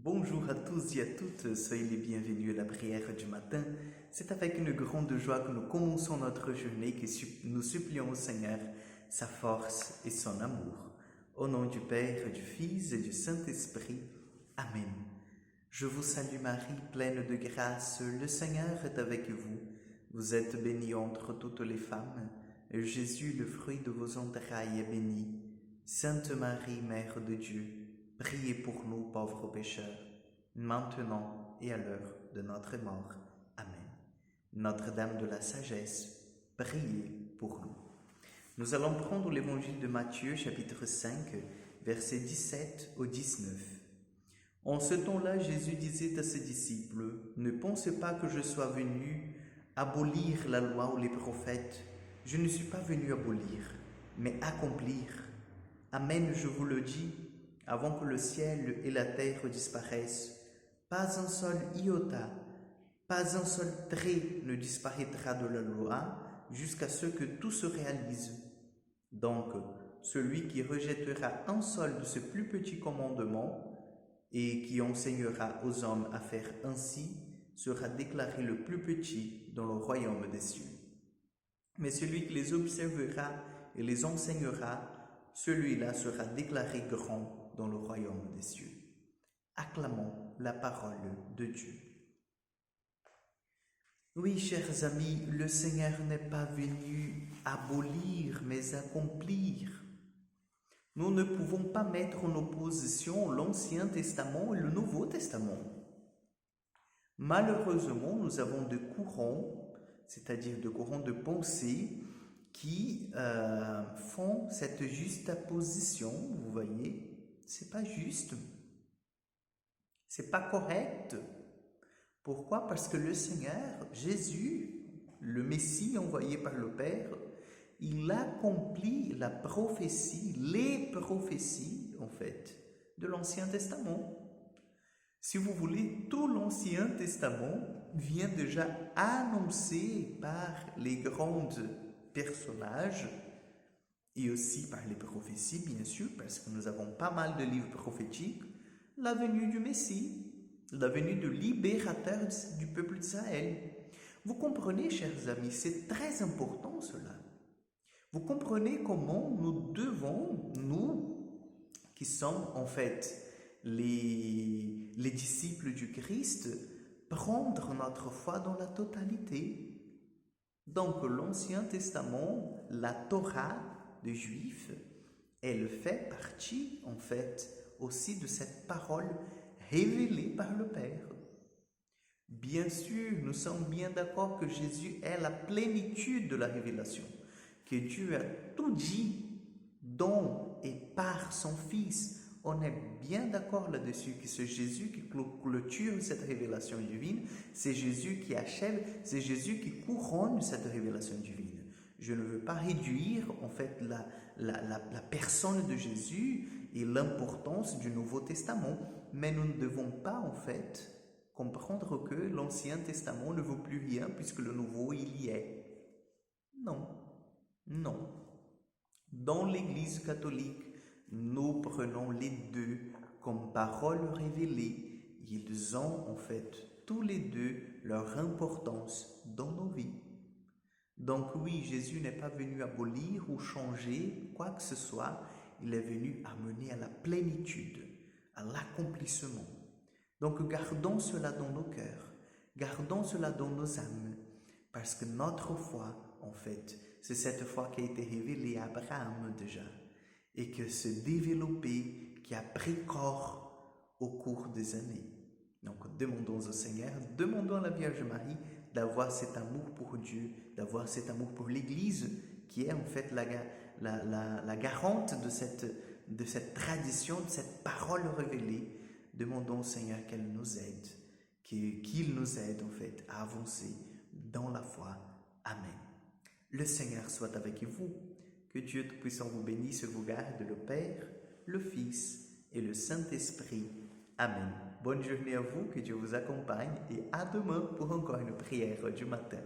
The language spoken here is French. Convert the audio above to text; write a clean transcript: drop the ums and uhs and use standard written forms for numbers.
Bonjour à tous et à toutes, soyez les bienvenus à la prière du matin. C'est avec une grande joie que nous commençons notre journée, que nous supplions au Seigneur sa force et son amour. Au nom du Père, du Fils et du Saint-Esprit. Amen. Je vous salue Marie, pleine de grâce, le Seigneur est avec vous. Vous êtes bénie entre toutes les femmes, et Jésus, le fruit de vos entrailles, est béni. Sainte Marie, Mère de Dieu, priez pour nous pauvres pécheurs, maintenant et à l'heure de notre mort. Amen. Notre-Dame de la sagesse, priez pour nous. Nous allons prendre l'évangile de Matthieu, chapitre 5, versets 17 au 19. En ce temps-là, Jésus disait à ses disciples, « Ne pensez pas que je sois venu abolir la loi ou les prophètes. Je ne suis pas venu abolir, mais accomplir. Amen, je vous le dis, avant que le ciel et la terre disparaissent, pas un seul iota, pas un seul trait ne disparaîtra de la loi jusqu'à ce que tout se réalise. Donc, celui qui rejettera un seul de ces plus petits commandements et qui enseignera aux hommes à faire ainsi sera déclaré le plus petit dans le royaume des cieux. Mais celui qui les observera et les enseignera, celui-là sera déclaré grand dans le royaume des cieux. » Acclamons la parole de Dieu. Oui, chers amis, le Seigneur n'est pas venu abolir, mais accomplir. Nous ne pouvons pas mettre en opposition l'Ancien Testament et le Nouveau Testament. Malheureusement, nous avons des courants, c'est-à-dire des courants de pensée, qui font cette juxtaposition, vous voyez, c'est pas juste, c'est pas correct. Pourquoi? Parce que le Seigneur, Jésus, le Messie envoyé par le Père, il accomplit la prophétie, les prophéties, en fait, de l'Ancien Testament. Si vous voulez, tout l'Ancien Testament vient déjà annoncé par les grands personnages et aussi par les prophéties, bien sûr, parce que nous avons pas mal de livres prophétiques, la venue du Messie, la venue du libérateur du peuple d'Israël. Vous comprenez, chers amis, c'est très important cela. Vous comprenez comment nous devons, nous qui sommes en fait les disciples du Christ, prendre notre foi dans la totalité. Donc l'Ancien Testament, la Torah des Juifs, elle fait partie en fait aussi de cette parole révélée par le Père. Bien sûr, nous sommes bien d'accord que Jésus est la plénitude de la révélation, que Dieu a tout dit dans et par son Fils. On est bien d'accord là-dessus que c'est Jésus qui clôture cette révélation divine, c'est Jésus qui achève, c'est Jésus qui couronne cette révélation divine. Je ne veux pas réduire en fait la personne de Jésus et l'importance du Nouveau Testament, mais nous ne devons pas en fait comprendre que l'Ancien Testament ne vaut plus rien puisque le Nouveau il y est. Non, non. Dans l'Église catholique, nous prenons les deux comme paroles révélées. Ils ont en fait tous les deux leur importance dans nos vies. Donc oui, Jésus n'est pas venu abolir ou changer quoi que ce soit. Il est venu amener à la plénitude, à l'accomplissement. Donc gardons cela dans nos cœurs, gardons cela dans nos âmes, parce que notre foi, en fait, c'est cette foi qui a été révélée à Abraham déjà, et qui s'est développée, qui a pris corps au cours des années. Donc demandons au Seigneur, demandons à la Vierge Marie d'avoir cet amour pour Dieu, d'avoir cet amour pour l'Église, qui est en fait la garante de cette tradition, de cette parole révélée. Demandons au Seigneur qu'elle nous aide, qu'il nous aide en fait à avancer dans la foi. Amen. Le Seigneur soit avec vous. Que Dieu Tout-Puissant vous bénisse et vous garde, le Père, le Fils et le Saint-Esprit. Amen. Bonne journée à vous, que Dieu vous accompagne et à demain pour encore une prière du matin.